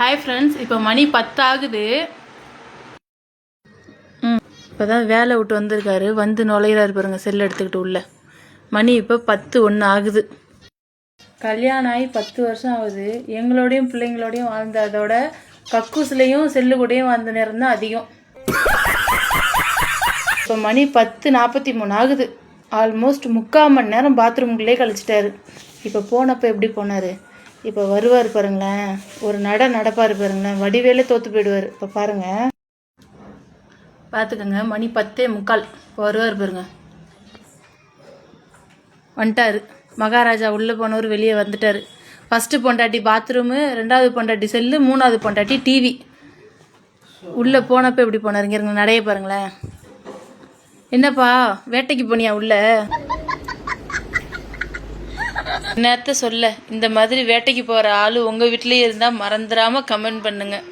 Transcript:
Hi friends, இப்போ மணி 10 ஆகுது. இப்போ தான் வேலை விட்டு வந்திருக்காரு. வந்து நுழையிறாரு பாருங்க, செல் எடுத்துக்கிட்டு உள்ள. மணி இப்போ 10:01 ஆகுது. கல்யாணம் ஆகி 10 வருஷம் ஆகுது. எங்களோடையும் பிள்ளைங்களோடையும் வாழ்ந்த அதோட கக்கூஸ்லேயும் செல்லு கூடயும் வாழ்ந்த நேரம் தான் அதிகம். இப்போ மணி 10:43 ஆகுது. ஆல்மோஸ்ட் 3/4 மணி நேரம் பாத்ரூம்குள்ளே கழிச்சிட்டாரு. இப்போ போனப்போ எப்படி போனார், இப்போ வருவார் பாருங்களேன். ஒரு நடப்பார் பாருங்களேன். வடிவேலே தோற்று போயிடுவார். இப்போ பாருங்கள், பார்த்துக்கோங்க. மணி 10:45 இப்போ வருவார் பாருங்க. வந்துட்டார் மகாராஜா. உள்ளே போனவர் வெளியே வந்துட்டார். ஃபஸ்ட்டு பொண்டாட்டி பாத்ரூமு, 2வது பொண்டாட்டி செல்லு, 3வது பொண்டாட்டி டிவி. உள்ளே போனப்போ எப்படி போனாருங்க இருங்க, நடைய பாருங்களேன். என்னப்பா வேட்டைக்கு போனியா உள்ள? நேரத்தை சொல்ல, இந்த மாதிரி வேட்டைக்கு போகிற ஆள் உங்கள் வீட்டிலேயே இருந்தால் மறந்துடாமல் கமெண்ட் பண்ணுங்கள்.